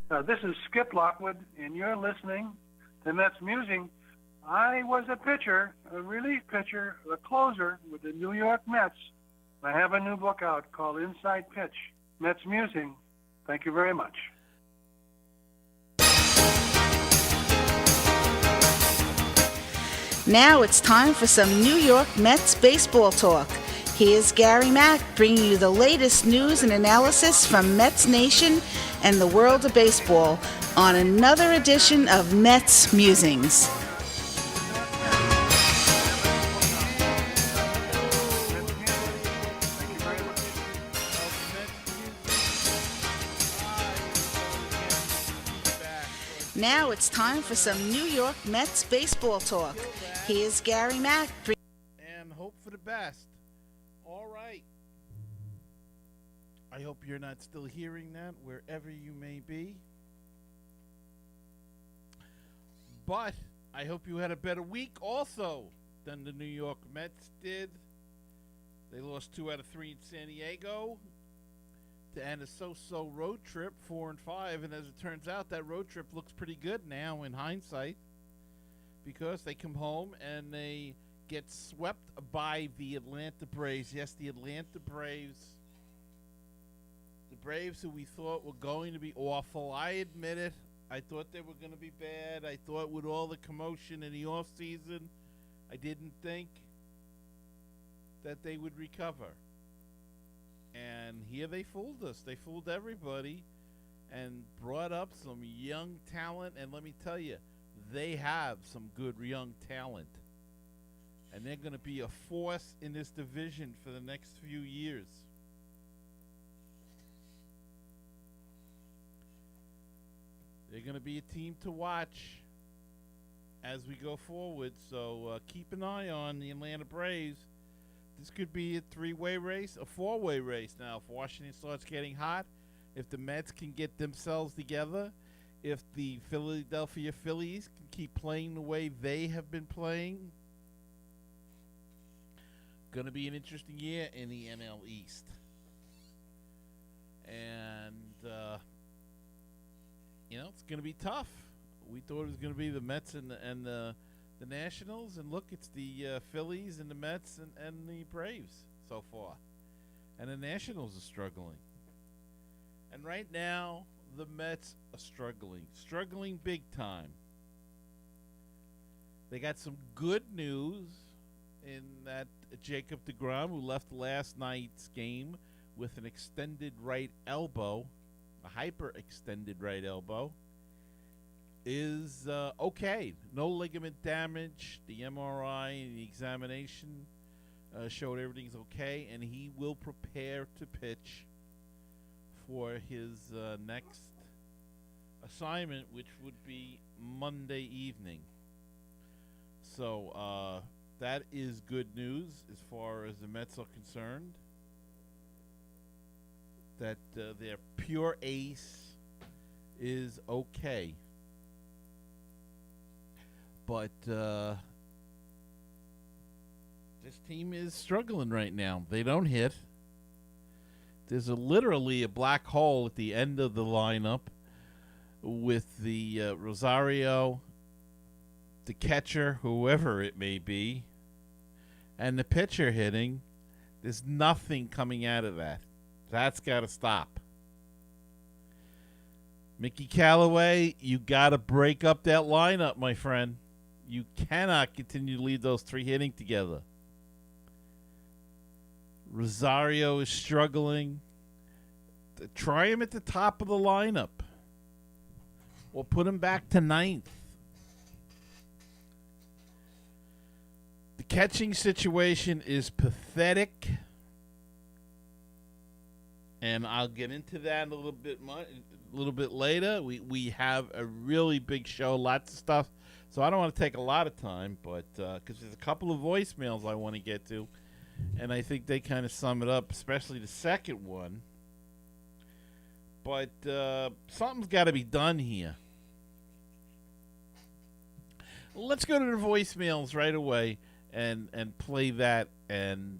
This is Skip Lockwood, and you're listening to Mets Musing. I was a pitcher, a relief pitcher, a closer with the New York Mets. I have a new book out called Inside Pitch, Mets Musing. Thank you very much. Now it's time for some New York Mets baseball talk. Here's Gary Mack bringing you the latest news and analysis from Mets Nation and the world of baseball on another edition of Mets Musings. Now it's time for some New York Mets baseball talk. Here's Gary Mack. And hope for the best. All right. I hope you're not still hearing that wherever you may be. But I hope you had a better week also than the New York Mets did. They lost 2 out of 3 in San Diego to end a so-so road trip, 4-5. And as it turns out, that road trip looks pretty good now in hindsight, because they come home and they get swept by the Atlanta Braves. Yes, the Atlanta Braves. The Braves who we thought were going to be awful. I admit it. I thought they were going to be bad. I thought with all the commotion in the offseason, I didn't think that they would recover. And here they fooled us. They fooled everybody and brought up some young talent. And let me tell you, they have some good young talent. And they're going to be a force in this division for the next few years. They're going to be a team to watch as we go forward. So keep an eye on the Atlanta Braves. This could be a 3-way race, a 4-way race. Now, if Washington starts getting hot, if the Mets can get themselves together, if the Philadelphia Phillies can keep playing the way they have been playing, going to be an interesting year in the NL East. And, it's going to be tough. We thought it was going to be the Mets and the Nationals, and look, it's the Phillies and the Mets and the Braves so far. And the Nationals are struggling. And right now, the Mets are struggling big time. They got some good news in that Jacob deGrom, who left last night's game with an extended right elbow, a hyper-extended right elbow, is okay. No ligament damage. The MRI and the examination showed everything's okay, and he will prepare to pitch for his next assignment, which would be Monday evening. So that is good news as far as the Mets are concerned, that their pure ace is okay. But this team is struggling right now. They don't hit. There's literally a black hole at the end of the lineup with the Rosario, the catcher, whoever it may be, and the pitcher hitting. There's nothing coming out of that. That's got to stop. Mickey Callaway, you got to break up that lineup, my friend. You cannot continue to leave those 3 hitting together. Rosario is struggling. Try him at the top of the lineup. Or put him back to 9th. The catching situation is pathetic. And I'll get into that a little bit later. We have a really big show, lots of stuff. So I don't want to take a lot of time, but because there's a couple of voicemails I want to get to, and I think they kind of sum it up, especially the second one. But something's got to be done here. Let's go to the voicemails right away and play that and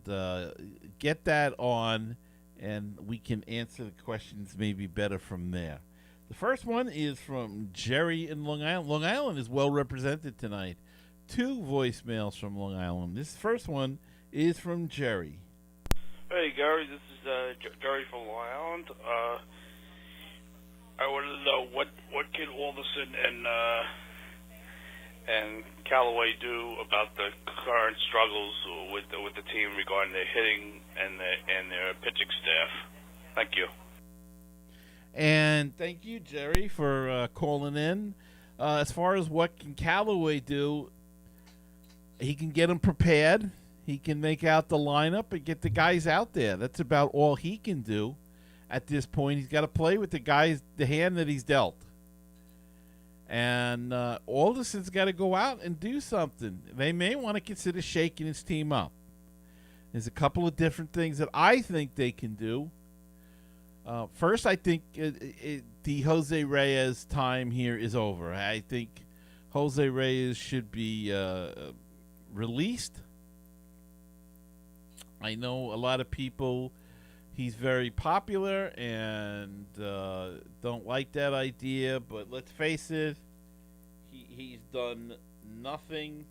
get that on, and we can answer the questions maybe better from there. The first one is from Jerry in Long Island. Long Island is well represented tonight. 2 voicemails from Long Island. This first one is from Jerry. Hey, Gary, this is Jerry from Long Island. I wanted to know what can Alderson and Callaway do about the current struggles with the team regarding their hitting and their pitching staff. Thank you. And thank you, Jerry, for calling in. As far as what can Callaway do, he can get them prepared. He can make out the lineup and get the guys out there. That's about all he can do at this point. He's got to play with the hand that he's dealt. And Alderson's got to go out and do something. They may want to consider shaking his team up. There's a couple of different things that I think they can do. First, I think the Jose Reyes time here is over. I think Jose Reyes should be released. I know a lot of people, he's very popular and don't like that idea, but let's face it, he's done nothing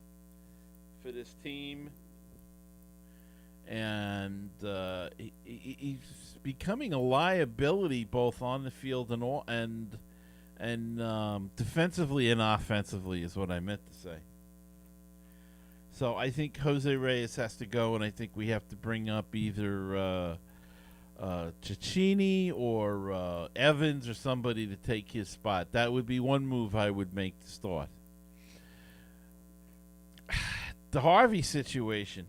for this team, and he's becoming a liability both on the field and defensively and offensively is what I meant to say. So I think Jose Reyes has to go, and I think we have to bring up either Cecchini or Evans or somebody to take his spot. That would be one move I would make to start. The Harvey situation.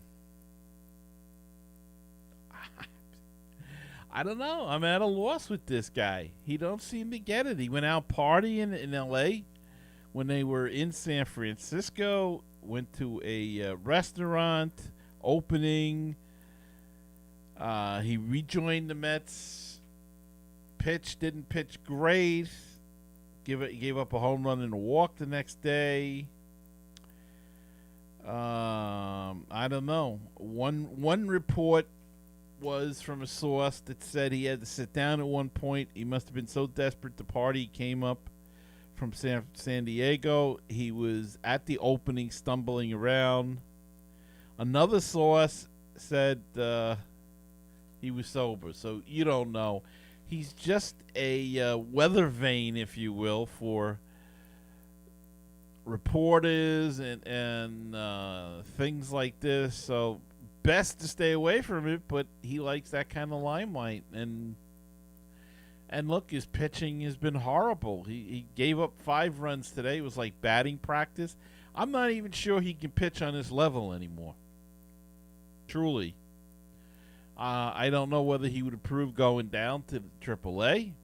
I don't know. I'm at a loss with this guy. He don't seem to get it. He went out partying in L.A. when they were in San Francisco. Went to a restaurant opening. He rejoined the Mets. Didn't pitch great. Gave up a home run and a walk the next day. I don't know. One report was from a source that said he had to sit down at one point. He must have been so desperate to party, he came up from San Diego. He was at the opening stumbling around. Another source said he was sober, so you don't know. He's just a weather vane, if you will, for reporters and things like this. So best to stay away from it, but he likes that kind of limelight. And look, his pitching has been horrible. He gave up 5 runs today. It was like batting practice. I'm not even sure he can pitch on this level anymore. Truly. I don't know whether he would approve going down to AAA.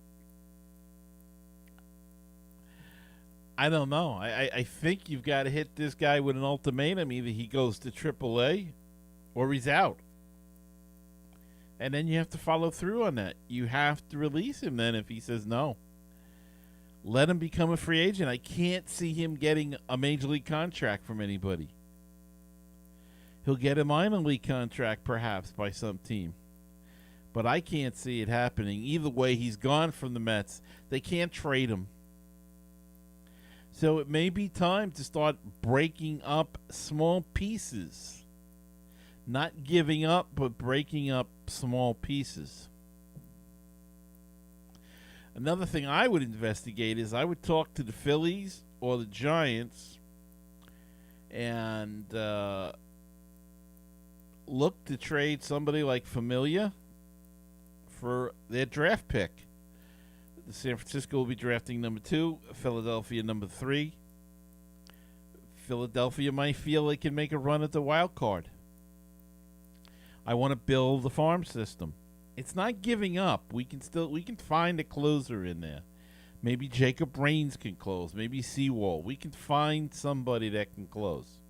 I don't know. I think you've got to hit this guy with an ultimatum. Either he goes to AAA or he's out. And then you have to follow through on that. You have to release him then if he says no. Let him become a free agent. I can't see him getting a major league contract from anybody. He'll get a minor league contract perhaps by some team. But I can't see it happening. Either way, he's gone from the Mets. They can't trade him. So it may be time to start breaking up small pieces. Not giving up, but breaking up small pieces. Another thing I would investigate is I would talk to the Phillies or the Giants and look to trade somebody like Familia for their draft pick. The San Francisco will be drafting number 2, Philadelphia number 3. Philadelphia might feel they can make a run at the wild card. I want to build the farm system. It's not giving up. We can find a closer in there. Maybe Jacob Raines can close. Maybe Seawall. We can find somebody that can close.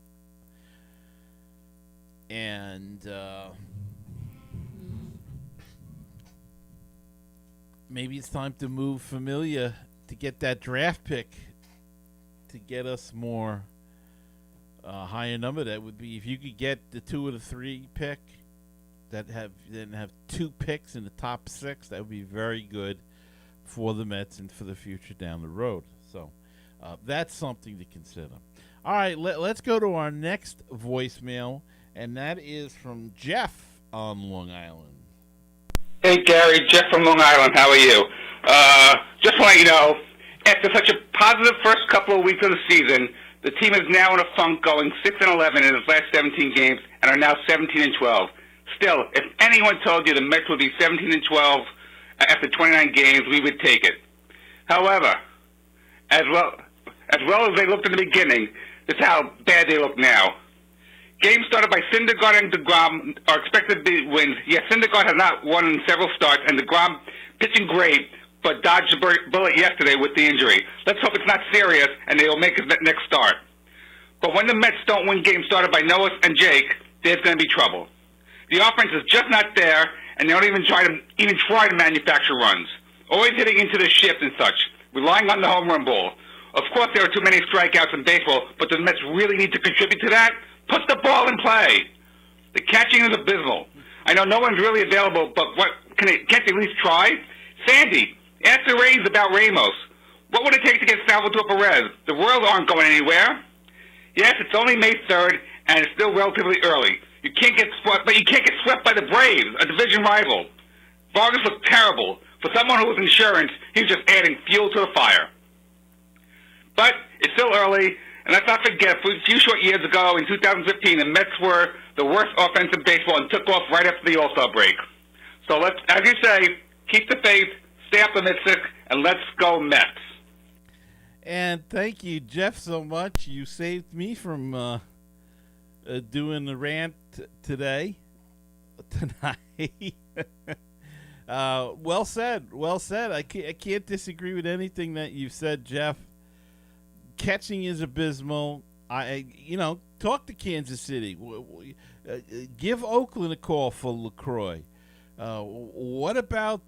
And maybe it's time to move Familia to get that draft pick to get us more higher number. That would be if you could get the 2 or the 3 pick. That have 2 picks in the top 6. That would be very good for the Mets and for the future down the road. So that's something to consider. All right, let's go to our next voicemail, and that is from Jeff on Long Island. Hey, Gary, Jeff from Long Island. How are you? Just to let you know, after such a positive first couple of weeks of the season, the team is now in a funk, going 6-11 in its last 17 games, and are now 17-12. Still, if anyone told you the Mets would be 17-12 after 29 games, we would take it. However, as well as they looked in the beginning, this is how bad they look now. Games started by Syndergaard and DeGrom are expected to be wins. Yes, Syndergaard has not won in several starts, and DeGrom pitching great, but dodged the bullet yesterday with the injury. Let's hope it's not serious, and they will make his next start. But when the Mets don't win games started by Noah and Jake, there's going to be trouble. The offense is just not there, and they don't even try to manufacture runs. Always hitting into the shift and such, relying on the home run ball. Of course, there are too many strikeouts in baseball, but the Mets really need to contribute to that. Put the ball in play. The catching is abysmal. I know no one's really available, but can't they at least try? Sandy, ask the Rays about Ramos. What would it take to get Salvatore Perez? The Royals aren't going anywhere. Yes, it's only May 3rd, and it's still relatively early. You can't get swept by the Braves, a division rival. Vargas looked terrible. For someone who was insurance, he was just adding fuel to the fire. But it's still early, and let's not forget, a few short years ago, in 2015, the Mets were the worst offense in baseball and took off right after the All-Star break. So let's, as you say, keep the faith, stay optimistic, and let's go Mets. And thank you, Jeff, so much. You saved me from doing the rant tonight. Well said. I can't disagree with anything that you've said, Jeff. Catching is abysmal. Talk to Kansas City. Give Oakland a call for LaCroix. What about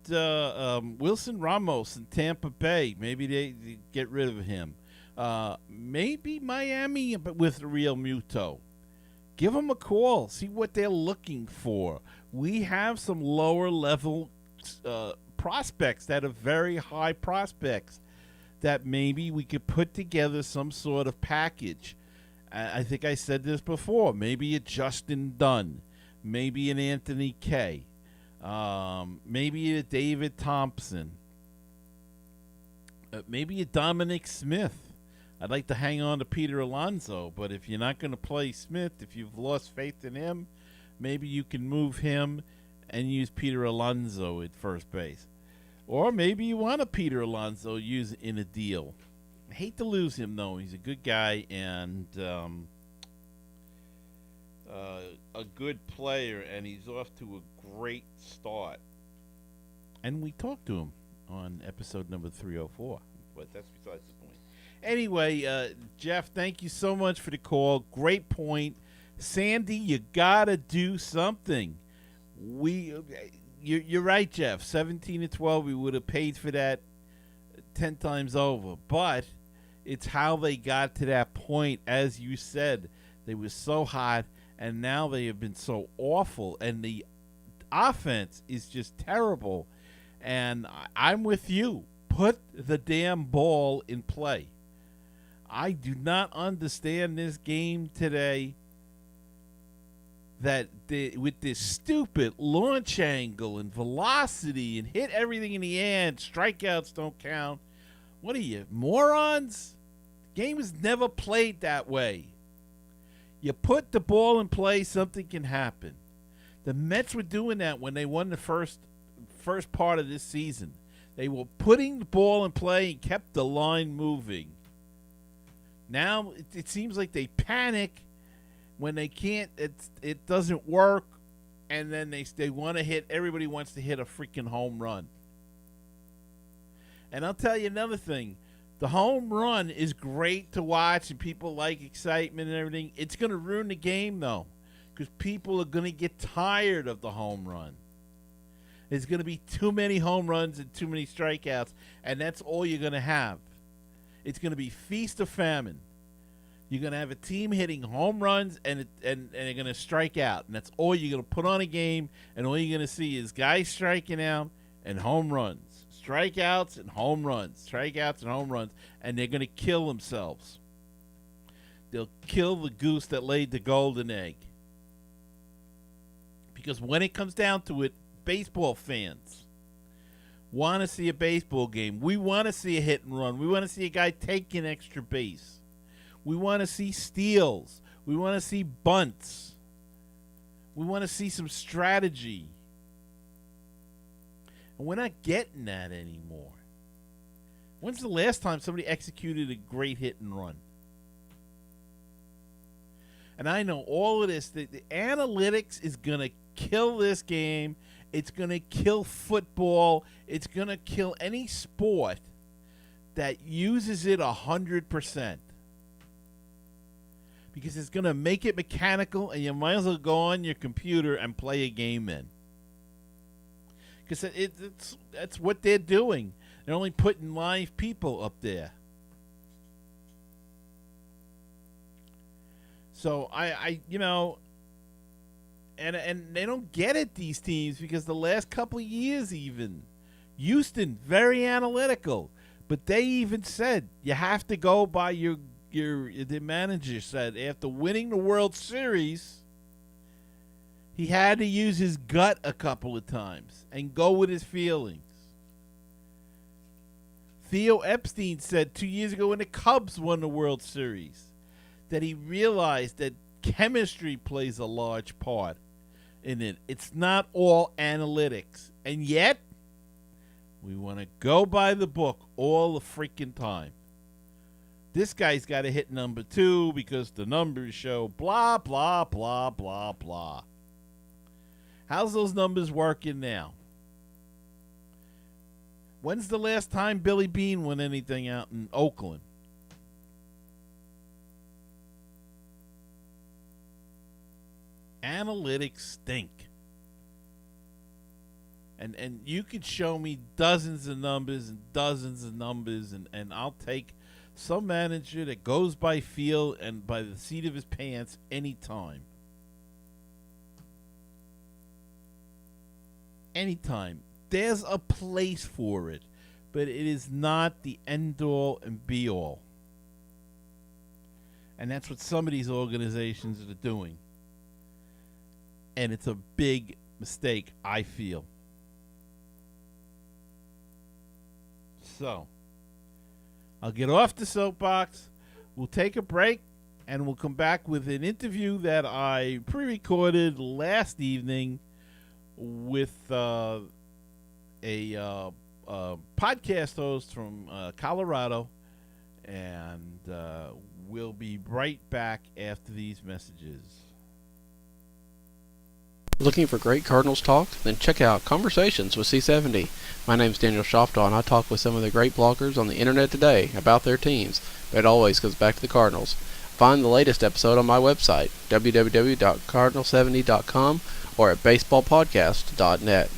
Wilson Ramos in Tampa Bay? Maybe they get rid of him. Maybe Miami, but with Real Muto. Give them a call. See what they're looking for. We have some lower level prospects that are very high prospects that maybe we could put together some sort of package. I think I said this before. Maybe a Justin Dunn. Maybe an Anthony Kay. Maybe a David Thompson. Maybe a Dominic Smith. I'd like to hang on to Peter Alonso, but if you're not going to play Smith, if you've lost faith in him, maybe you can move him and use Peter Alonso at first base. Or maybe you want a Peter Alonso use in a deal. I hate to lose him, though. He's a good guy and a good player, and he's off to a great start. And we talked to him on episode number 304, but that's besides the point. Anyway, Jeff, thank you so much for the call. Great point. Sandy, you got to do something. You're right, Jeff. 17-12, we would have paid for that 10 times over. But it's how they got to that point. As you said, they were so hot, and now they have been so awful. And the offense is just terrible. And I'm with you. Put the damn ball in play. I do not understand this game today that with this stupid launch angle and velocity and hit everything in the air and strikeouts don't count. What are you, morons? The game is never played that way. You put the ball in play, something can happen. The Mets were doing that when they won the first part of this season. They were putting the ball in play and kept the line moving. Now it seems like they panic when they can't. It doesn't work, and then they want to hit. Everybody wants to hit a freaking home run. And I'll tell you another thing: the home run is great to watch, and people like excitement and everything. It's going to ruin the game though, because people are going to get tired of the home run. There's going to be too many home runs and too many strikeouts, and that's all you're going to have. It's going to be feast or famine. You're going to have a team hitting home runs and they're going to strike out. And that's all you're going to put on a game, and all you're going to see is guys striking out and home runs. strikeouts and home runs, and they're going to kill themselves. They'll kill the goose that laid the golden egg. Because when it comes down to it, baseball fans want to see a baseball game. We want to see a hit and run. We want to see a guy take an extra base. We want to see steals. We want to see bunts. We want to see some strategy. And we're not getting that anymore. When's the last time somebody executed a great hit and run? And I know all of this. The analytics is going to kill this game. It's going to kill football. It's going to kill any sport that uses it 100%. Because it's going to make it mechanical, and you might as well go on your computer and play a game in. Because that's what they're doing. They're only putting live people up there. So I and they don't get it, these teams, because the last couple of years even, Houston, very analytical, but they even said you have to go by the manager said after winning the World Series, he had to use his gut a couple of times and go with his feelings. Theo Epstein said 2 years ago when the Cubs won the World Series that he realized that chemistry plays a large part in it. It's not all analytics. And yet, we want to go by the book all the freaking time. This guy's got to hit number 2 because the numbers show blah, blah, blah, blah, blah. How's those numbers working now? When's the last time Billy Beane won anything out in Oakland? Analytics stink. And you could show me dozens of numbers, and I'll take some manager that goes by feel and by the seat of his pants anytime. Anytime. There's a place for it, but it is not the end-all and be-all. And that's what some of these organizations are doing. And it's a big mistake, I feel. So, I'll get off the soapbox. We'll take a break, and we'll come back with an interview that I pre-recorded last evening with a podcast host from Colorado, and we'll be right back after these messages. Looking for great Cardinals talk? Then check out Conversations with C70. My name's Daniel Shoftaw, and I talk with some of the great bloggers on the internet today about their teams, but it always goes back to the Cardinals. Find the latest episode on my website, www.cardinal70.com, or at baseballpodcast.net.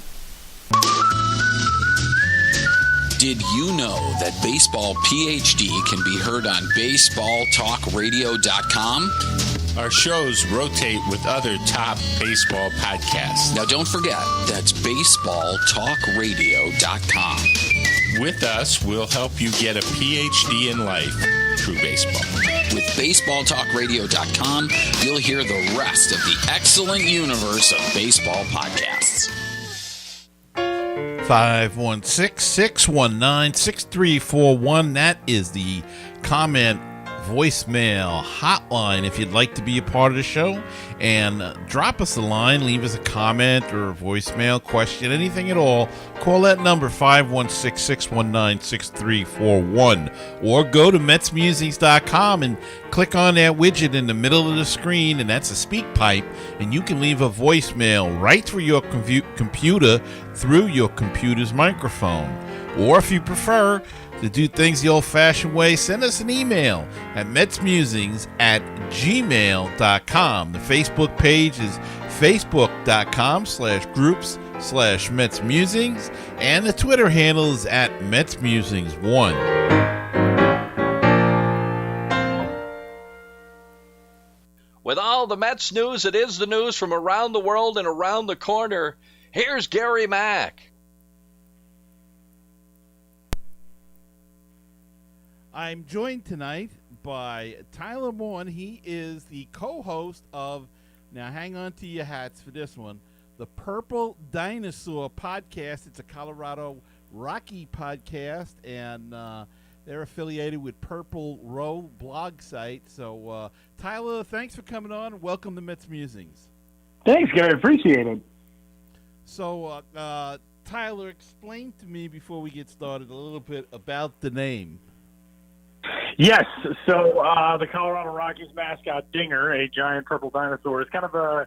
Did you know that Baseball PhD can be heard on baseballtalkradio.com? Our shows rotate with other top baseball podcasts. Now don't forget, that's baseballtalkradio.com. With us, we'll help you get a PhD in life through baseball. With baseballtalkradio.com, you'll hear the rest of the excellent universe of baseball podcasts. 516-619-6341. That is the comment voicemail hotline if you'd like to be a part of the show, and drop us a line, leave us a comment or a voicemail question, anything at all. Call that number 516-619-6341, or go to MetsMusings.com and click on that widget in the middle of the screen, and that's a speak pipe, and you can leave a voicemail right through your computer through your computer's microphone. Or if you prefer to do things the old-fashioned way, send us an email at metsmusings@gmail.com. The Facebook page is facebook.com/groups/MetsMusings, and the Twitter handle is at MetsMusings1. With all the Mets news, it is the news from around the world and around the corner. Here's Gary Mack. I'm joined tonight by Tyler Maun. He is the co-host of, now hang on to your hats for this one, the Purple Dinosaur Podcast. It's a Colorado Rocky podcast, and they're affiliated with Purple Row blog site. So, Tyler, thanks for coming on. Welcome to MetsMusings. Thanks, Gary. Appreciate it. So, Tyler, explain to me before we get started a little bit about the name. Yes. So the Colorado Rockies mascot, Dinger, a giant purple dinosaur, is kind of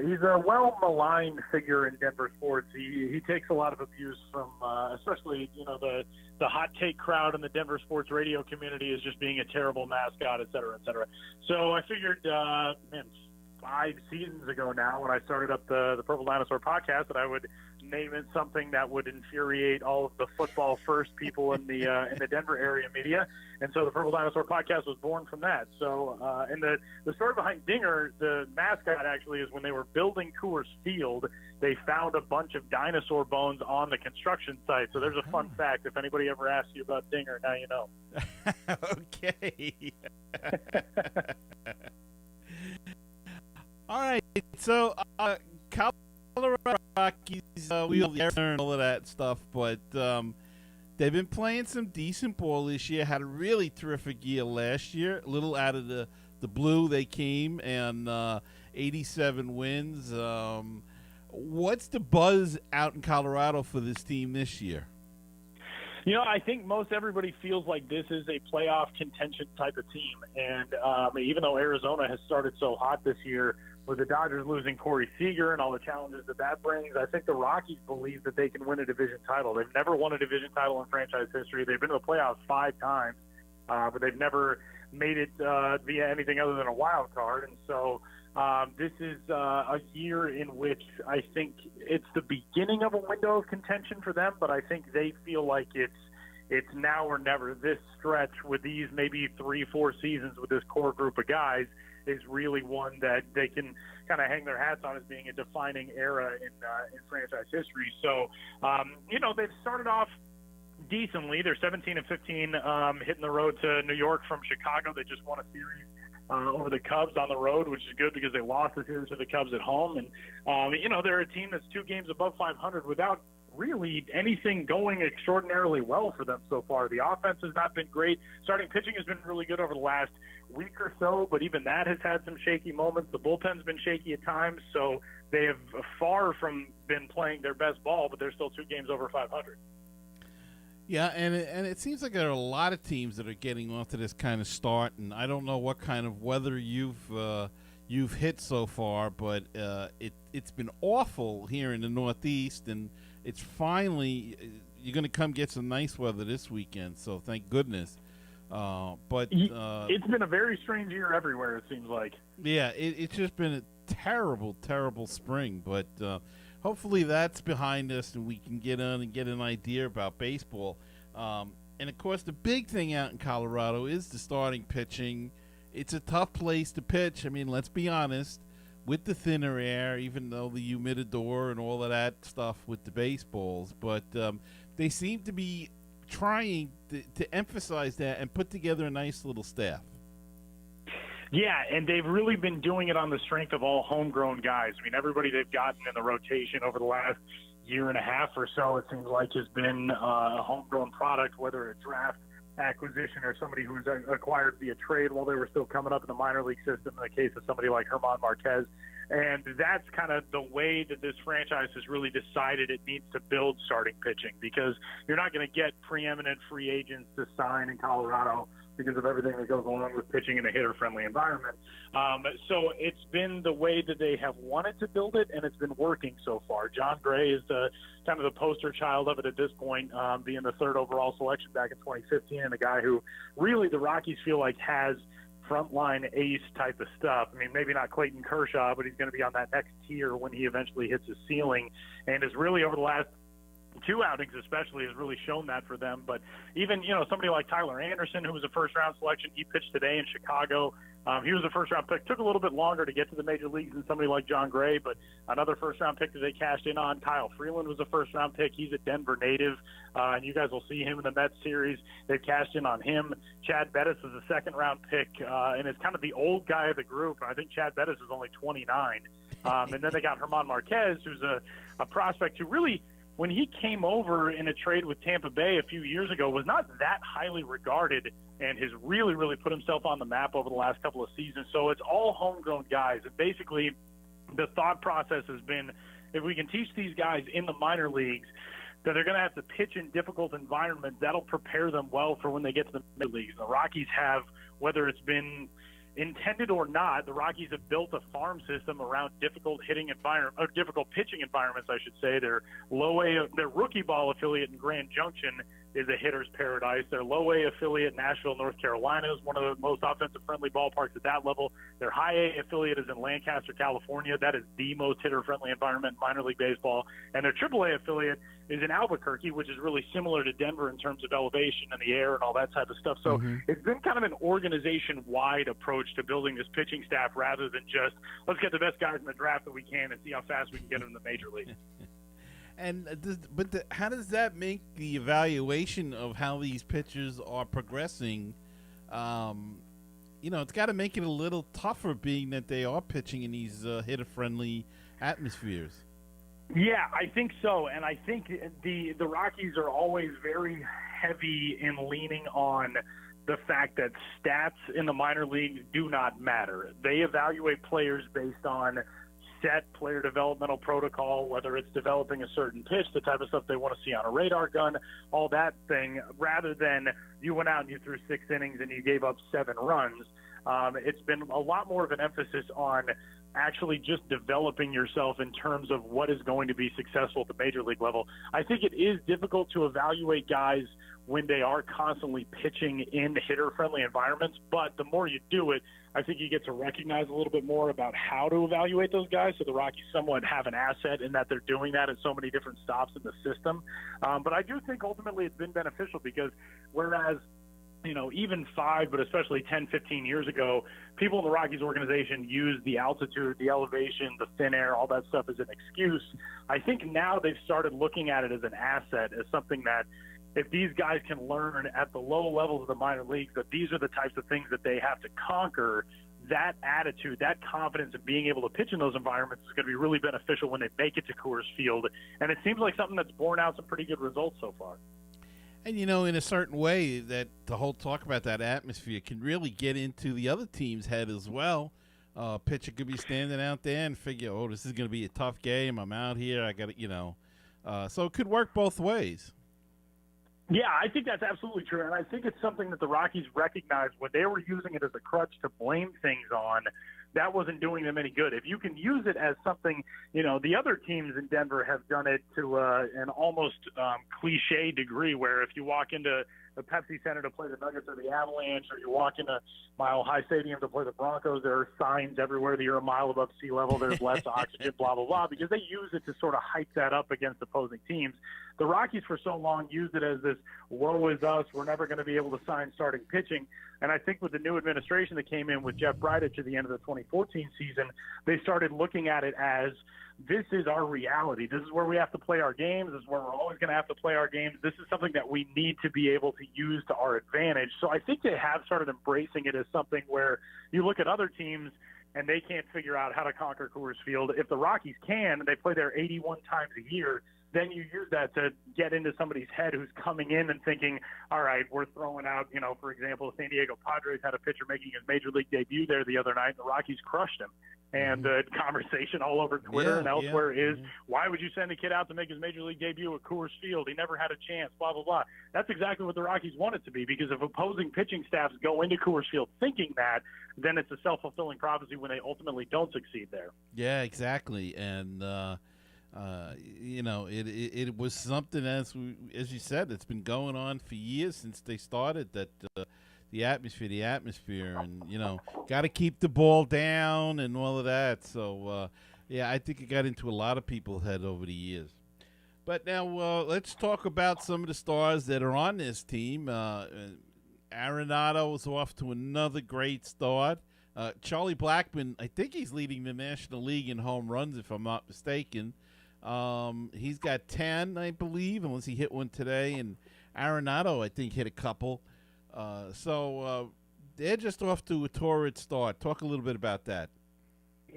he's a well-maligned figure in Denver sports. He takes a lot of abuse from, especially, the hot take crowd in the Denver sports radio community is just being a terrible mascot, et cetera, et cetera. So I figured, 5 seasons ago now, when I started up the Purple Dinosaur Podcast, that I would name it something that would infuriate all of the football first people in the Denver area media. And so the Purple Dinosaur Podcast was born from that. So, and the story behind Dinger, the mascot, actually, is when they were building Coors Field, they found a bunch of dinosaur bones on the construction site. So there's a fun fact. If anybody ever asks you about Dinger, now you know. Okay. All right, so Colorado Rockies, we learned all of that stuff, but they've been playing some decent ball this year. Had a really terrific year last year. A little out of the blue they came, and 87 wins. What's the buzz out in Colorado for this team this year? I think most everybody feels like this is a playoff contention type of team. And even though Arizona has started so hot this year, with the Dodgers losing Corey Seager and all the challenges that brings, I think the Rockies believe that they can win a division title. They've never won a division title in franchise history. They've been to the playoffs 5 times, but they've never made it via anything other than a wild card. And so this is a year in which I think it's the beginning of a window of contention for them, but I think they feel like it's now or never. This stretch with these maybe 3-4 seasons with this core group of guys is really one that they can kind of hang their hats on as being a defining era in franchise history. So, they've started off decently. They're 17-15, hitting the road to New York from Chicago. They just won a series over the Cubs on the road, which is good because they lost the series to the Cubs at home. And, they're a team that's 2 games above 500 without really anything going extraordinarily well for them so far. The offense has not been great. Starting pitching has been really good over the last week or so, but even that has had some shaky moments. The bullpen's been shaky at times, so they have far from been playing their best ball, but they're still 2 games over 500. Yeah, and it seems like there are a lot of teams that are getting off to this kind of start, and I don't know what kind of weather you've hit so far, but it's been awful here in the Northeast, and it's finally you're going to come get some nice weather this weekend, so thank goodness. But it's been a very strange year everywhere, it seems like. Yeah, it's just been a terrible, terrible spring, but hopefully that's behind us and we can get on and get an idea about baseball. And, of course, the big thing out in Colorado is the starting pitching. It's a tough place to pitch. I mean, let's be honest. With the thinner air, even though the humidor and all of that stuff with the baseballs, but they seem to be trying to emphasize that and put together a nice little staff. Yeah, and they've really been doing it on the strength of all homegrown guys. I mean, everybody they've gotten in the rotation over the last year and a half or so, it seems like, has been a homegrown product, whether a draft acquisition or somebody who was acquired via trade while they were still coming up in the minor league system, in the case of somebody like German Marquez. And that's kind of the way that this franchise has really decided it needs to build starting pitching, because you're not going to get preeminent free agents to sign in Colorado because of everything that goes along with pitching in a hitter-friendly environment. So it's been the way that they have wanted to build it, and it's been working so far. John Gray is kind of the poster child of it at this point, being the 3rd overall selection back in 2015, and a guy who really the Rockies feel like has frontline ace type of stuff. I mean, maybe not Clayton Kershaw, but he's going to be on that next tier when he eventually hits his ceiling, and is really over the last 2 outings especially has really shown that for them. But even, somebody like Tyler Anderson, who was a first-round selection, he pitched today in Chicago. He was a first-round pick. Took a little bit longer to get to the major leagues than somebody like John Gray, but another first-round pick that they cashed in on. Kyle Freeland was a first-round pick. He's a Denver native, and you guys will see him in the Mets series. They've cashed in on him. Chad Bettis was a second-round pick, and is kind of the old guy of the group. I think Chad Bettis is only 29. And then they got German Marquez, who's a prospect who really, when he came over in a trade with Tampa Bay a few years ago, was not that highly regarded and has really, really put himself on the map over the last couple of seasons. So it's all homegrown guys. And basically the thought process has been, if we can teach these guys in the minor leagues that they're going to have to pitch in difficult environments, that'll prepare them well for when they get to the major leagues. The Rockies have, whether it's been intended or not, the Rockies have built a farm system around difficult pitching environments, I should say. Their their rookie ball affiliate in Grand Junction is a hitter's paradise. Their low A affiliate, Nashville, North Carolina, is one of the most offensive-friendly ballparks at that level. Their high A affiliate is in Lancaster, California. That is the most hitter-friendly environment in minor league baseball. And their Triple A affiliate is in Albuquerque, which is really similar to Denver in terms of elevation and the air and all that type of stuff. So it's been kind of an organization-wide approach to building this pitching staff rather than just, let's get the best guys in the draft that we can and see how fast we can get them in the major league. And how does that make the evaluation of how these pitchers are progressing? It's got to make it a little tougher, being that they are pitching in these hitter-friendly atmospheres. Yeah, I think so, and I think the Rockies are always very heavy in leaning on the fact that stats in the minor leagues do not matter. They evaluate players based on set player developmental protocol, whether it's developing a certain pitch, the type of stuff they want to see on a radar gun, all that thing, rather than you went out and you threw 6 innings and you gave up 7 runs. It's been a lot more of an emphasis on actually just developing yourself in terms of what is going to be successful at the major league level. I think it is difficult to evaluate guys when they are constantly pitching in hitter-friendly environments, but the more you do it, I think you get to recognize a little bit more about how to evaluate those guys. So the Rockies somewhat have an asset in that they're doing that at so many different stops in the system. But I do think ultimately it's been beneficial because whereas even 5, but especially 10, 15 years ago, people in the Rockies organization use the altitude, the elevation, the thin air, all that stuff as an excuse. I think now they've started looking at it as an asset, as something that if these guys can learn at the low levels of the minor leagues that these are the types of things that they have to conquer, that attitude, that confidence of being able to pitch in those environments is going to be really beneficial when they make it to Coors Field. And it seems like something that's borne out some pretty good results so far. And, in a certain way, that the whole talk about that atmosphere can really get into the other team's head as well. Pitcher could be standing out there and figure, this is going to be a tough game. I'm out here. I got to, so it could work both ways. Yeah, I think that's absolutely true. And I think it's something that the Rockies recognized when they were using it as a crutch to blame things on. That wasn't doing them any good. If you can use it as something, the other teams in Denver have done it to an almost cliche degree where if you walk into the Pepsi Center to play the Nuggets or the Avalanche, or you walk into Mile High Stadium to play the Broncos, there are signs everywhere that you're a mile above sea level, there's less oxygen, blah, blah, blah, because they use it to sort of hype that up against opposing teams. The Rockies for so long used it as this, woe is us, we're never going to be able to sign starting pitching. And I think with the new administration that came in with Jeff Bridich at the end of the 2014 season, they started looking at it as, this is our reality. This is where we have to play our games. This is where we're always going to have to play our games. This is something that we need to be able to use to our advantage. So I think they have started embracing it as something where you look at other teams and they can't figure out how to conquer Coors Field. If the Rockies can, they play there 81 times a year, then you use that to get into somebody's head who's coming in and thinking, all right, we're throwing out, for example, San Diego Padres had a pitcher making his major league debut there the other night, and the Rockies crushed him. And the conversation all over Twitter and elsewhere is, why would you send a kid out to make his major league debut at Coors Field? He never had a chance, blah, blah, blah. That's exactly what the Rockies want it to be, because if opposing pitching staffs go into Coors Field thinking that, then it's a self-fulfilling prophecy when they ultimately don't succeed there. Yeah, exactly. And, it was something, as you said, it's been going on for years since they started, that the atmosphere, and, got to keep the ball down and all of that. So, I think it got into a lot of people's head over the years. But now let's talk about some of the stars that are on this team. Arenado is off to another great start. Charlie Blackmon, I think he's leading the National League in home runs, if I'm not mistaken. He's got 10, I believe, unless he hit one today. And Arenado, I think, hit a couple. So they're just off to a torrid start. Talk a little bit about that.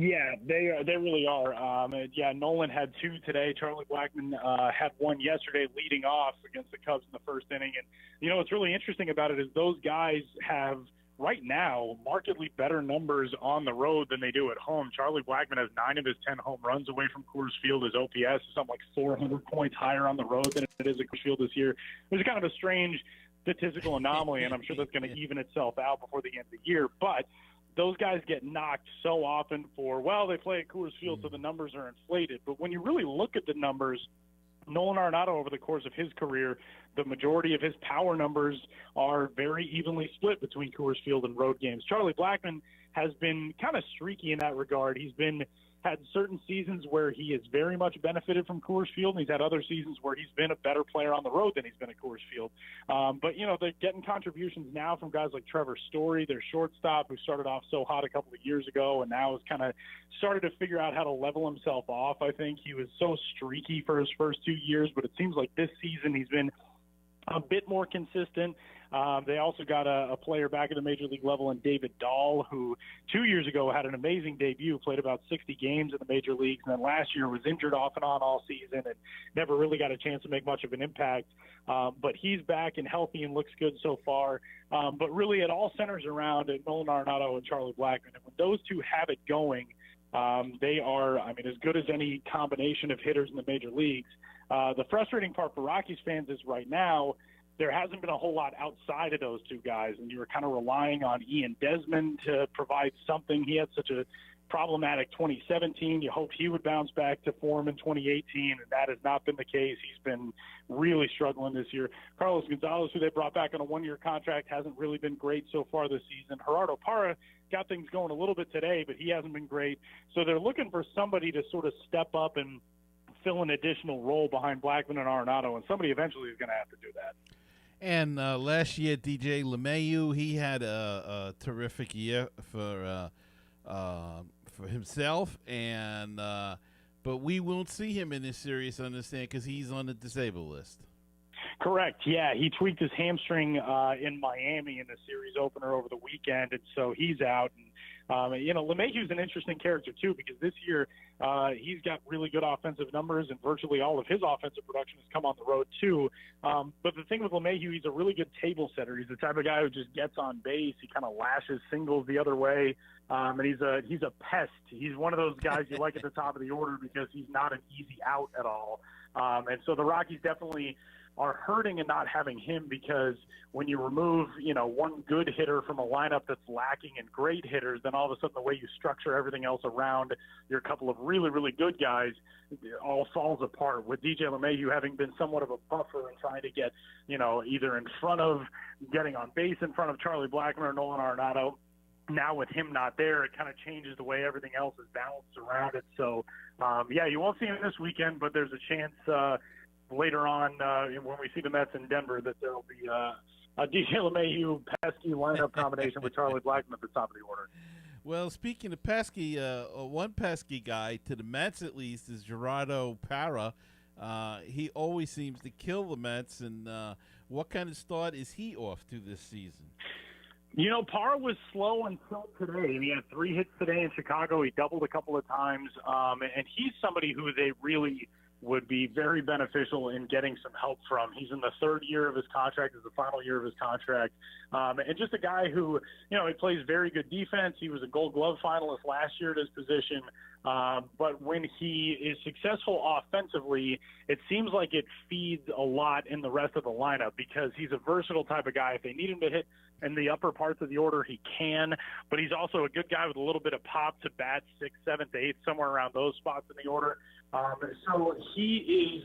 Yeah, they really are. Nolan had 2 today. Charlie Blackmon had 1 yesterday leading off against the Cubs in the first inning. And, what's really interesting about it is those guys have, right now, markedly better numbers on the road than they do at home. Charlie Blackmon has 9 of his 10 home runs away from Coors Field. His OPS is something like 400 points higher on the road than it is at Coors Field this year. It was kind of a strange statistical anomaly, and I'm sure that's going to even itself out before the end of the year. But those guys get knocked so often they play at Coors Field, so the numbers are inflated. But when you really look at the numbers, Nolan Arenado, over the course of his career, the majority of his power numbers are very evenly split between Coors Field and road games. Charlie Blackmon has been kind of streaky in that regard. He's had certain seasons where he has very much benefited from Coors Field, and he's had other seasons where he's been a better player on the road than he's been at Coors Field. But they're getting contributions now from guys like Trevor Story, their shortstop, who started off so hot a couple of years ago and now has kind of started to figure out how to level himself off. I think he was so streaky for his first 2 years, but it seems like this season he's been a bit more consistent. They also got a player back at the major league level in David Dahl, who 2 years ago had an amazing debut, played about 60 games in the major leagues, and then last year was injured off and on all season and never really got a chance to make much of an impact. But he's back and healthy and looks good so far. But really it all centers around Nolan Arenado and Charlie Blackmon. And when those two have it going, they are, as good as any combination of hitters in the major leagues. The frustrating part for Rockies fans is right now there hasn't been a whole lot outside of those two guys, and you were kind of relying on Ian Desmond to provide something. He had such a problematic 2017. You hoped he would bounce back to form in 2018, and that has not been the case. He's been really struggling this year. Carlos Gonzalez, who they brought back on a 1-year contract, hasn't really been great so far this season. Gerardo Parra got things going a little bit today, but he hasn't been great. So they're looking for somebody to sort of step up and fill an additional role behind Blackmon and Arenado, and somebody eventually is going to have to do that. And last year, DJ LeMahieu, he had a terrific year for himself, and but we won't see him in this series, understand, because he's on the disabled list. Correct. Yeah, he tweaked his hamstring in Miami in the series opener over the weekend, and so he's out. And LeMahieu's an interesting character too, because this year he's got really good offensive numbers, and virtually all of his offensive production has come on the road too. But the thing with LeMahieu, he's a really good table setter. He's the type of guy who just gets on base. He kind of lashes singles the other way, and he's a pest. He's one of those guys you like at the top of the order because he's not an easy out at all. And so the Rockies definitely are hurting in not having him, because when you remove, one good hitter from a lineup that's lacking in great hitters, then all of a sudden the way you structure everything else around your couple of really, really good guys all falls apart. With DJ LeMahieu having been somewhat of a buffer and trying to get, either in front of, getting on base in front of Charlie Blackmon or Nolan Arenado, now with him not there, it kind of changes the way everything else is balanced around it. So, you won't see him this weekend, but there's a chance later on when we see the Mets in Denver that there will be a DJ LeMahieu pesky lineup combination with Charlie Blackmon at the top of the order. Well, speaking of pesky, one pesky guy, to the Mets at least, is Gerardo Parra. He always seems to kill the Mets, and what kind of start is he off to this season? Parra was slow until today. He had 3 hits today in Chicago. He doubled a couple of times, and he's somebody who they really would be very beneficial in getting some help from. He's in the 3rd year of his contract, is the final year of his contract. And just a guy who, he plays very good defense. He was a Gold Glove finalist last year at his position. But when he is successful offensively, it seems like it feeds a lot in the rest of the lineup, because he's a versatile type of guy. If they need him to hit in the upper parts of the order, he can. But he's also a good guy with a little bit of pop to bat 6th, 7th, 8th, somewhere around those spots in the order. So he is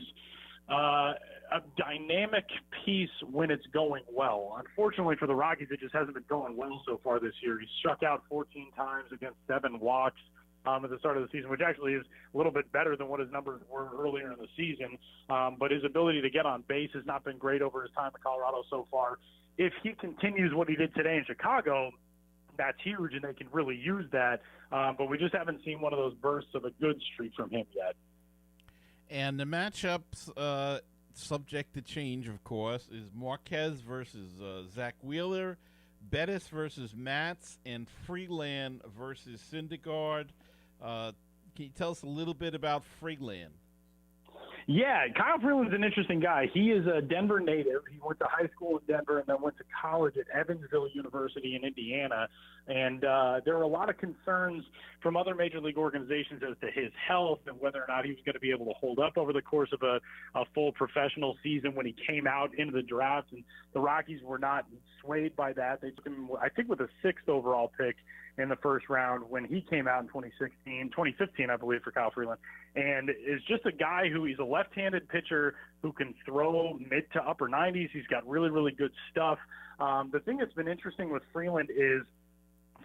a dynamic piece when it's going well. Unfortunately for the Rockies, it just hasn't been going well so far this year. He's struck out 14 times against 7 walks at the start of the season, which actually is a little bit better than what his numbers were earlier in the season. But his ability to get on base has not been great over his time in Colorado so far. If he continues what he did today in Chicago, that's huge, and they can really use that. But we just haven't seen one of those bursts of a good streak from him yet. And the matchups, subject to change, of course, is Marquez versus Zach Wheeler, Bettis versus Mats, and Freeland versus Syndergaard. Can you tell us a little bit about Freeland? Yeah, Kyle Freeland's an interesting guy. He is a Denver native. He went to high school in Denver and then went to college at Evansville University in Indiana. And there were a lot of concerns from other major league organizations as to his health and whether or not he was going to be able to hold up over the course of a full professional season when he came out into the draft. And the Rockies were not swayed by that. They took him, I think, with a 6th overall pick in the first round when he came out in 2015, I believe, for Kyle Freeland. And is just a guy who he's a left-handed pitcher who can throw mid to upper 90s. He's got really, really good stuff. The thing that's been interesting with Freeland is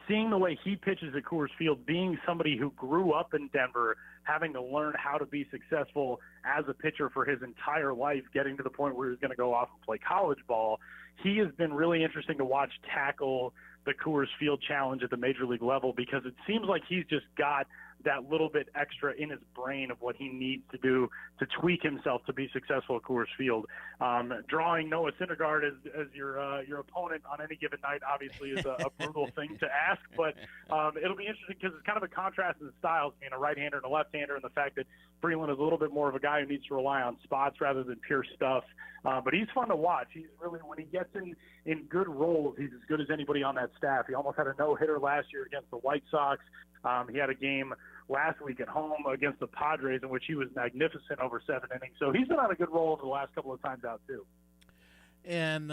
seeing the way he pitches at Coors Field, being somebody who grew up in Denver, having to learn how to be successful as a pitcher for his entire life, getting to the point where he's going to go off and play college ball. He has been really interesting to watch tackle the Coors Field challenge at the major league level, because it seems like he's just got that little bit extra in his brain of what he needs to do to tweak himself to be successful at Coors Field. Drawing Noah Syndergaard as your opponent on any given night obviously is a brutal thing to ask, but it'll be interesting because it's kind of a contrast in styles, being a right-hander and a left-hander, and the fact that Freeland is a little bit more of a guy who needs to rely on spots rather than pure stuff. But he's fun to watch. He's really, when he gets in good roles, he's as good as anybody on that staff. He almost had a no-hitter last year against the White Sox. He had a game last week at home against the Padres in which he was magnificent over 7 innings. So he's been on a good roll over the last couple of times out too. And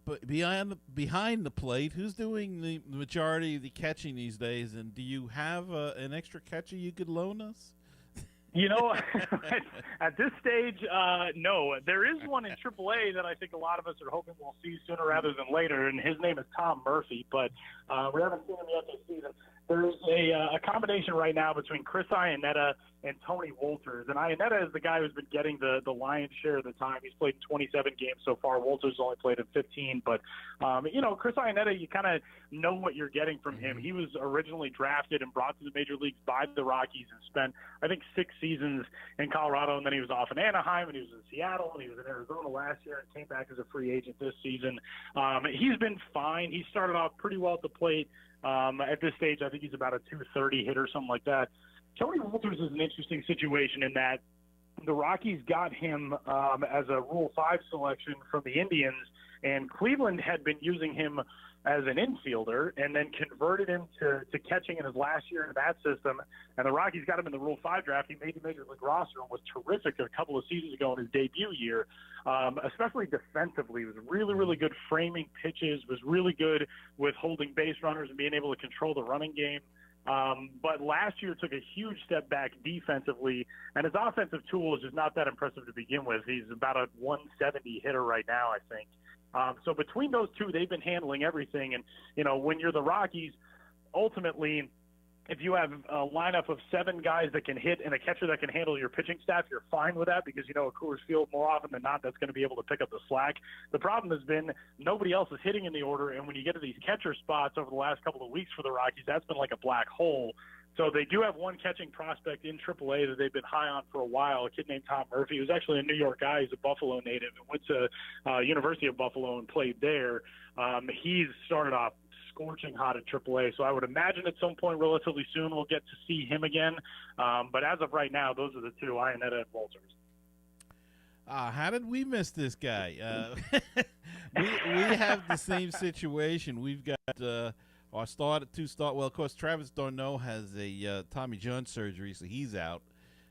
but behind the plate, who's doing the majority of the catching these days? And do you have an extra catcher you could loan us? You know, at this stage, no. There is one in AAA that I think a lot of us are hoping we'll see sooner rather than later, and his name is Tom Murphy, but we haven't seen him yet this season. There's a combination right now between Chris Iannetta and Tony Wolters. And Iannetta is the guy who's been getting the lion's share of the time. He's played in 27 games so far. Wolters only played in 15. But, Chris Iannetta, you kind of know what you're getting from him. He was originally drafted and brought to the major leagues by the Rockies and spent, I think, 6 seasons in Colorado. And then he was off in Anaheim, and he was in Seattle, and he was in Arizona last year and came back as a free agent this season. He's been fine. He started off pretty well at the plate. At this stage, I think he's about a 230 hitter, something like that. Tony Wolters is an interesting situation in that the Rockies got him as a Rule 5 selection from the Indians, and Cleveland had been using him as an infielder and then converted him to catching in his last year in that system. And the Rockies got him in the Rule 5 draft. He made the Major League roster and was terrific a couple of seasons ago in his debut year, especially defensively. He was really, really good framing pitches, was really good with holding base runners and being able to control the running game. But last year took a huge step back defensively, and his offensive tool is just not that impressive to begin with. He's about a 170 hitter right now, I think. So between those two, they've been handling everything. And, when you're the Rockies, ultimately, if you have a lineup of 7 guys that can hit and a catcher that can handle your pitching staff, you're fine with that because, at Coors Field, more often than not, that's going to be able to pick up the slack. The problem has been nobody else is hitting in the order, and when you get to these catcher spots over the last couple of weeks for the Rockies, that's been like a black hole. So they do have one catching prospect in AAA that they've been high on for a while, a kid named Tom Murphy, who's actually a New York guy. He's a Buffalo native and went to University of Buffalo and played there. He's started off scorching hot at AAA, so I would imagine at some point relatively soon we'll get to see him again. But as of right now, those are the two, Iannetta and Wolters. How did we miss this guy? We have the same situation. We've got our well, of course, Travis d'Arnaud has a Tommy John surgery, so he's out.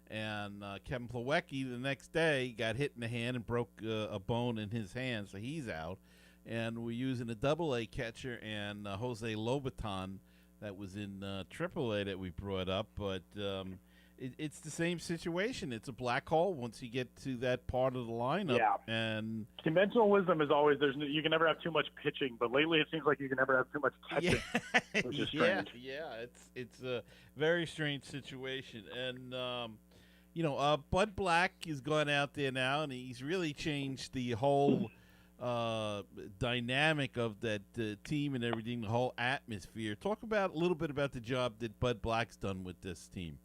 And Kevin Plawecki the next day got hit in the hand and broke a bone in his hand, so he's out. And we're using a Double-A catcher and Jose Lobaton that was in Triple-A that we brought up. But it's the same situation. It's a black hole once you get to that part of the lineup. Yeah. And conventional wisdom is always you can never have too much pitching, but lately it seems like you can never have too much catching, which is strange. Yeah, it's a very strange situation. And Bud Black has gone out there now, and he's really changed the whole dynamic of that team and everything, the whole atmosphere. Talk about a little bit about the job that Bud Black's done with this team.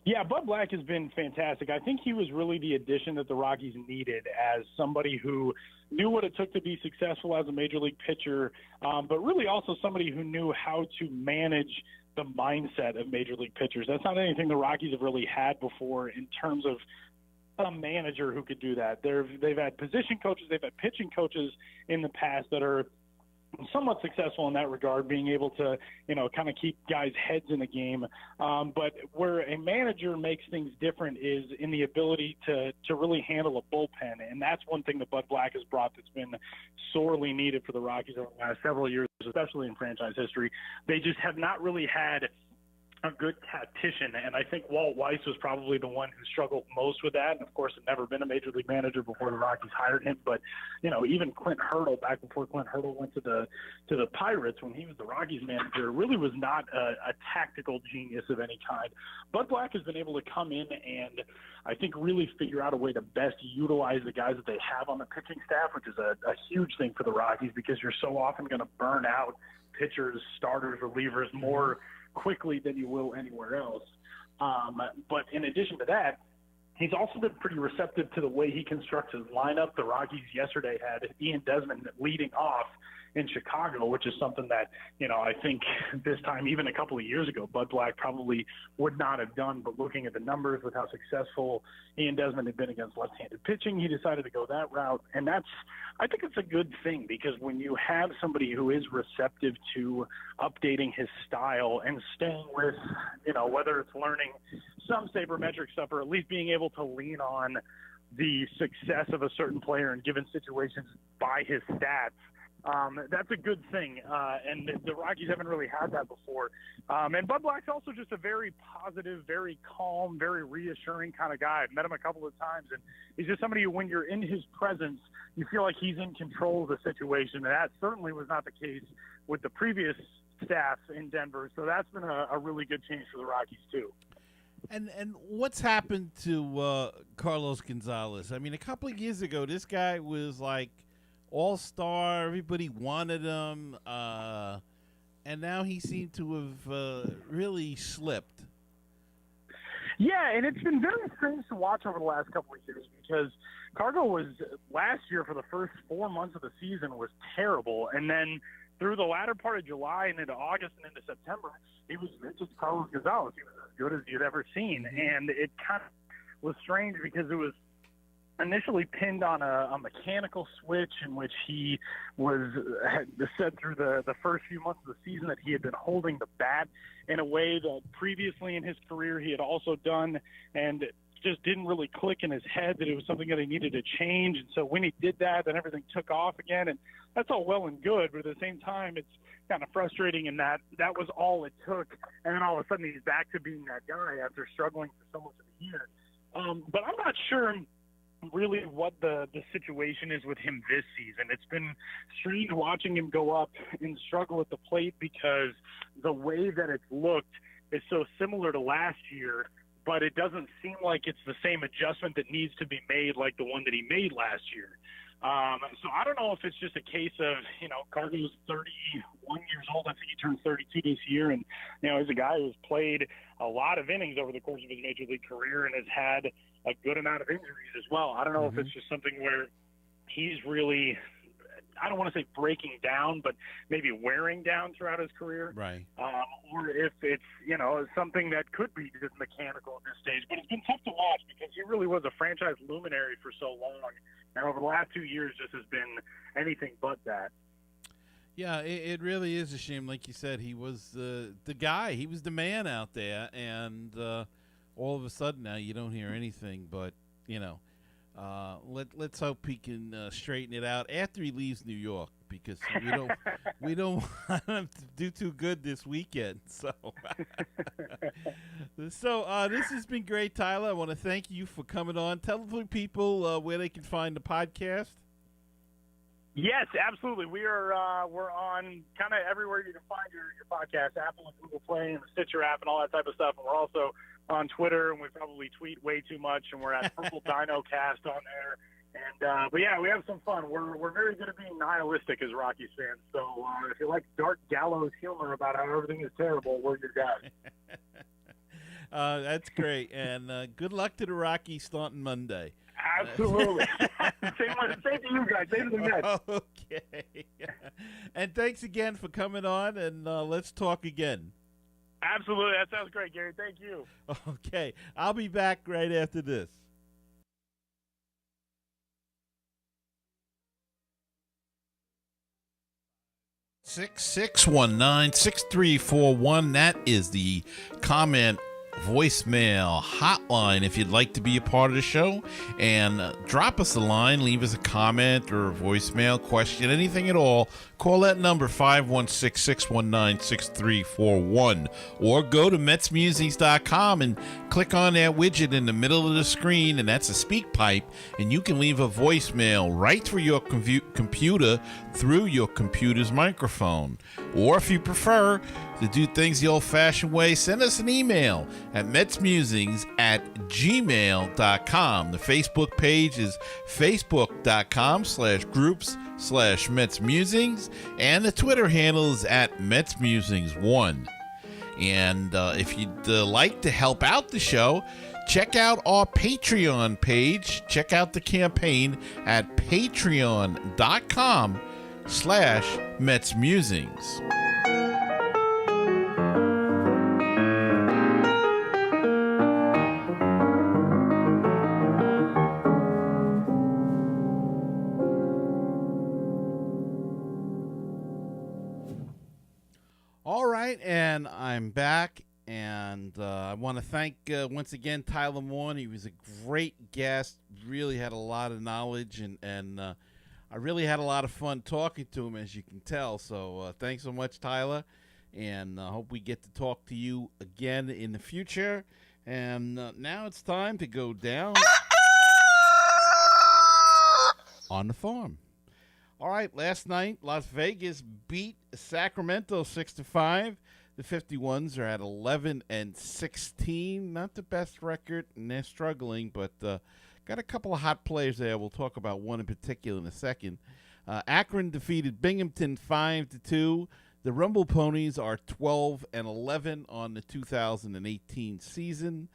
Yeah, Bud Black has been fantastic. I think he was really the addition that the Rockies needed as somebody who knew what it took to be successful as a major league pitcher, but really also somebody who knew how to manage the mindset of major league pitchers. That's not anything the Rockies have really had before in terms of a manager who could do that. They've had position coaches, they've had pitching coaches in the past that are somewhat successful in that regard, being able to, kind of keep guys' heads in the game. But where a manager makes things different is in the ability to really handle a bullpen. And that's one thing that Bud Black has brought that's been sorely needed for the Rockies over the last several years, especially in franchise history. They just have not really had a good tactician, and I think Walt Weiss was probably the one who struggled most with that. And of course, had never been a major league manager before the Rockies hired him. But even Clint Hurdle, back before Clint Hurdle went to the Pirates when he was the Rockies manager, really was not a tactical genius of any kind. Bud Black has been able to come in and I think really figure out a way to best utilize the guys that they have on the pitching staff, which is a huge thing for the Rockies because you're so often going to burn out pitchers, starters, relievers more quickly than you will anywhere else. But in addition to that, he's also been pretty receptive to the way he constructs his lineup. The Rockies yesterday had Ian Desmond leading off in Chicago, which is something that, I think this time, even a couple of years ago, Bud Black probably would not have done. But looking at the numbers with how successful Ian Desmond had been against left-handed pitching, he decided to go that route. And I think it's a good thing because when you have somebody who is receptive to updating his style and staying with, whether it's learning some sabermetric stuff or at least being able to lean on the success of a certain player in given situations by his stats, that's a good thing, and the Rockies haven't really had that before. And Bud Black's also just a very positive, very calm, very reassuring kind of guy. I've met him a couple of times, and he's just somebody who, when you're in his presence, you feel like he's in control of the situation, and that certainly was not the case with the previous staff in Denver. So that's been a really good change for the Rockies, too. And what's happened to Carlos Gonzalez? I mean, a couple of years ago, this guy was like all-star. Everybody wanted him. And now he seemed to have really slipped. Yeah, and it's been very strange to watch over the last couple of years because Cargo was last year for the first 4 months of the season was terrible. And then through the latter part of July and into August and into September, he was just Carlos Gonzalez. He was as good as you'd ever seen. And it kind of was strange because it was initially pinned on a mechanical switch in which he had said through the first few months of the season that he had been holding the bat in a way that previously in his career he had also done, and it just didn't really click in his head that it was something that he needed to change. And so when he did that, then everything took off again, and that's all well and good, but at the same time it's kind of frustrating in that was all it took, and then all of a sudden he's back to being that guy after struggling for so much of the year. But I'm not sure really what the situation is with him this season. It's been strange watching him go up and struggle at the plate because the way that it's looked is so similar to last year, but it doesn't seem like it's the same adjustment that needs to be made like the one that he made last year. So I don't know if it's just a case of, Cargo's 31 years old. I think he turned 32 this year. And, he's a guy who's played a lot of innings over the course of his major league career and has had a good amount of injuries as well. I don't know if it's just something where he's really, I don't want to say breaking down, but maybe wearing down throughout his career. Right. Or if it's, something that could be just mechanical at this stage. But it's been tough to watch because he really was a franchise luminary for so long. And over the last 2 years, just has been anything but that. Yeah, it really is a shame. Like you said, he was the guy. He was the man out there. And all of a sudden now you don't hear anything. But, let's hope he can straighten it out after he leaves New York, because we don't want him to do too good this weekend. So, this has been great, Tyler. I want to thank you for coming on. Tell the people where they can find the podcast. Yes, absolutely. We're on kind of everywhere you can find your podcast, Apple and Google Play and the Stitcher app and all that type of stuff. And we're also on Twitter, and we probably tweet way too much, and we're at Purple Dino Cast on there. And but yeah, we have some fun. We're very good at being nihilistic as Rockies fans. So if you like dark gallows humor about how everything is terrible, we're your guys. That's great, and good luck to the Rockies starting Monday. Absolutely. Same to you guys. Same to the Mets. Okay. And thanks again for coming on, and let's talk again. Absolutely. That sounds great, Gary. Thank you. Okay. I'll be back right after this. 6619-6341. That is the comment voicemail hotline if you'd like to be a part of the show, and drop us a line, leave us a comment or a voicemail, question, anything at all. Call that number 516-619-6341, or go to MetsMusings.com and click on that widget in the middle of the screen, and that's a speak pipe, and you can leave a voicemail right through your computer through your computer's microphone. Or if you prefer to do things the old-fashioned way, send us an email at metsmusings@gmail.com. The Facebook page is facebook.com/groups/MetsMusings, and the Twitter handle is at MetsMusings1. And if you'd like to help out the show, check out our Patreon page. Check out the campaign at patreon.com/MetsMusings. All right, and I'm back, and I want to thank once again Tyler Maun. He was a great guest, really had a lot of knowledge, and I really had a lot of fun talking to him, as you can tell. So thanks so much, Tyler, and I hope we get to talk to you again in the future. And now it's time to go down on the farm. All right, last night, Las Vegas beat Sacramento 6-5. The 51s are at 11-16. Not the best record, and they're struggling, but got a couple of hot players there. We'll talk about one in particular in a second. Akron defeated Binghamton 5-2. The Rumble Ponies are 12-11 on the 2018 season.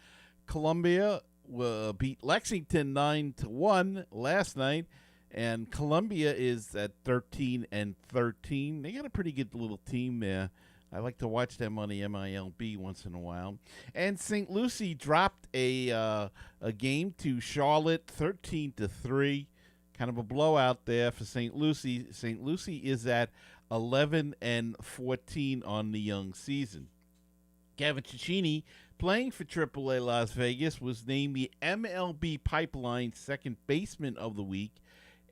Columbia beat Lexington 9-1 last night. And Columbia is at 13-13. They got a pretty good little team there. I like to watch them on the MILB once in a while. And St. Lucie dropped a game to Charlotte, 13-3. Kind of a blowout there for St. Lucie. St. Lucie is at 11-14 on the young season. Gavin Cecchini, playing for AAA Las Vegas, was named the MLB Pipeline second baseman of the week,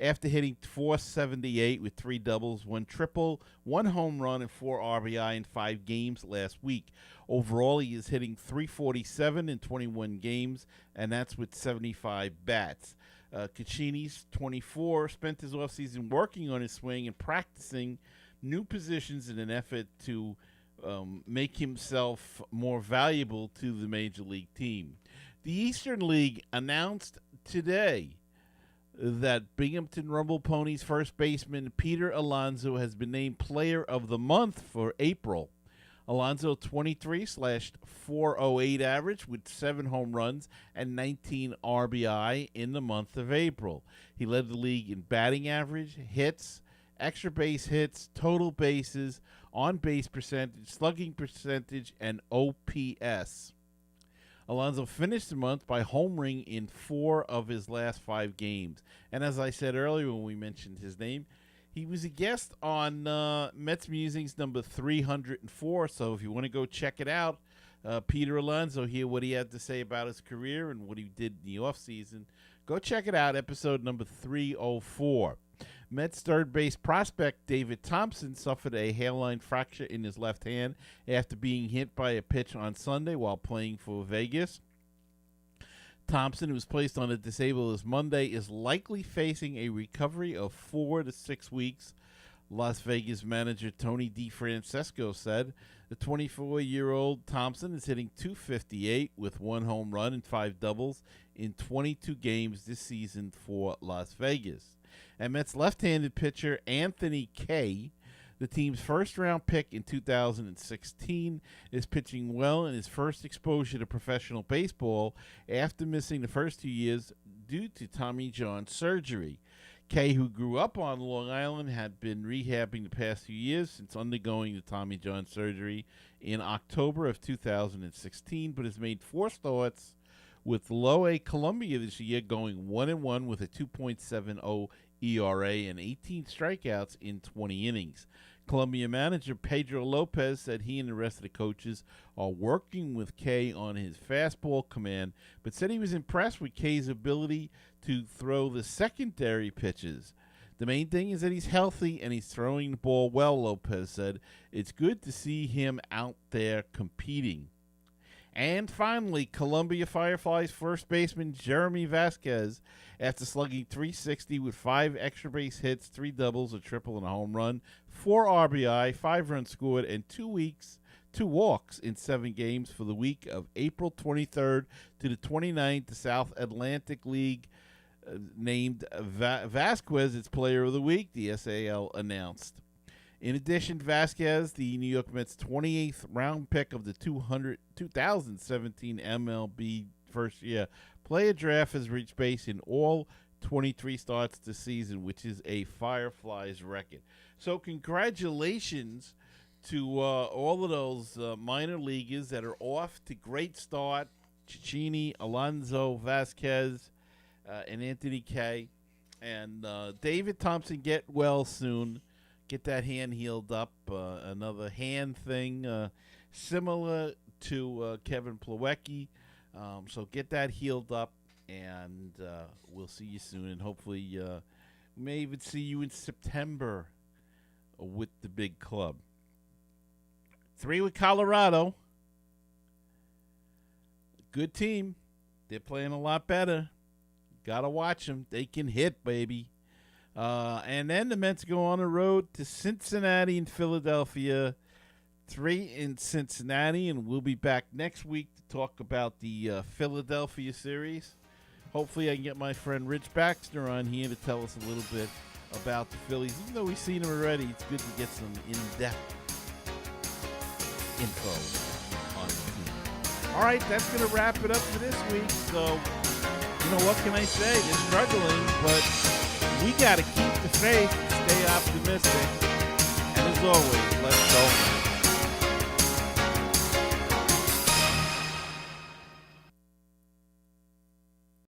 after hitting .478 with 3 doubles, 1 triple, 1 home run, and 4 RBI in 5 games last week. Overall, he is hitting .347 in 21 games, and that's with 75 bats. Caccini's 24, spent his offseason working on his swing and practicing new positions in an effort to make himself more valuable to the Major League team. The Eastern League announced today that Binghamton Rumble Ponies first baseman Peter Alonso has been named Player of the Month for April. Alonso 23/408 average with 7 home runs and 19 RBI in the month of April. He led the league in batting average, hits, extra base hits, total bases, on-base percentage, slugging percentage, and OPS. Alonso finished the month by homering in 4 of his last 5 games. And as I said earlier when we mentioned his name, he was a guest on Mets Musings number 304. So if you want to go check it out, Peter Alonso, hear what he had to say about his career and what he did in the offseason, go check it out, episode number 304. Mets third base prospect David Thompson suffered a hairline fracture in his left hand after being hit by a pitch on Sunday while playing for Vegas. Thompson, who was placed on a disabled list Monday, is likely facing a recovery of 4 to 6 weeks. Las Vegas manager Tony DeFrancesco said the 24-year-old Thompson is hitting .258 with 1 home run and 5 doubles in 22 games this season for Las Vegas. And Mets left-handed pitcher Anthony Kay, the team's first-round pick in 2016, is pitching well in his first exposure to professional baseball after missing the first 2 years due to Tommy John surgery. Kay, who grew up on Long Island, had been rehabbing the past few years since undergoing the Tommy John surgery in October of 2016, but has made 4 starts with Low A Columbia this year, going 1-1 with a 2.70 ERA and 18 strikeouts in 20 innings. Columbia manager Pedro Lopez said he and the rest of the coaches are working with Kay on his fastball command, but said he was impressed with Kay's ability to throw the secondary pitches. The main thing is that he's healthy and he's throwing the ball well, Lopez said. It's good to see him out there competing. And finally, Columbia Fireflies first baseman Jeremy Vasquez, after slugging .360 with 5 extra base hits, 3 doubles, a triple, and a home run, 4 RBI, 5 runs scored, and 2 walks in 7 games for the week of April 23rd to the 29th. The South Atlantic League named Vasquez its Player of the Week, the SAL announced. In addition, Vasquez, the New York Mets' 28th round pick of the 2017 MLB first-year player draft, has reached base in all 23 starts this season, which is a Fireflies record. So congratulations to all of those minor leaguers that are off to great start. Cicchini, Alonso, Vasquez, and Anthony Kay. And David Thompson, get well soon. Get that hand healed up. Another hand thing similar to Kevin Plawecki. So get that healed up, and we'll see you soon. And hopefully we may even see you in September with the big club. 3 with Colorado. Good team. They're playing a lot better. Got to watch them. They can hit, baby. And then the Mets go on the road to Cincinnati and Philadelphia. 3 in Cincinnati, and we'll be back next week to talk about the Philadelphia series. Hopefully I can get my friend Rich Baxter on here to tell us a little bit about the Phillies. Even though we've seen them already, it's good to get some in-depth info on the team. All right, that's going to wrap it up for this week. So, you know, what can I say? They're struggling, but we got to keep the faith, stay optimistic, and as always, let's go.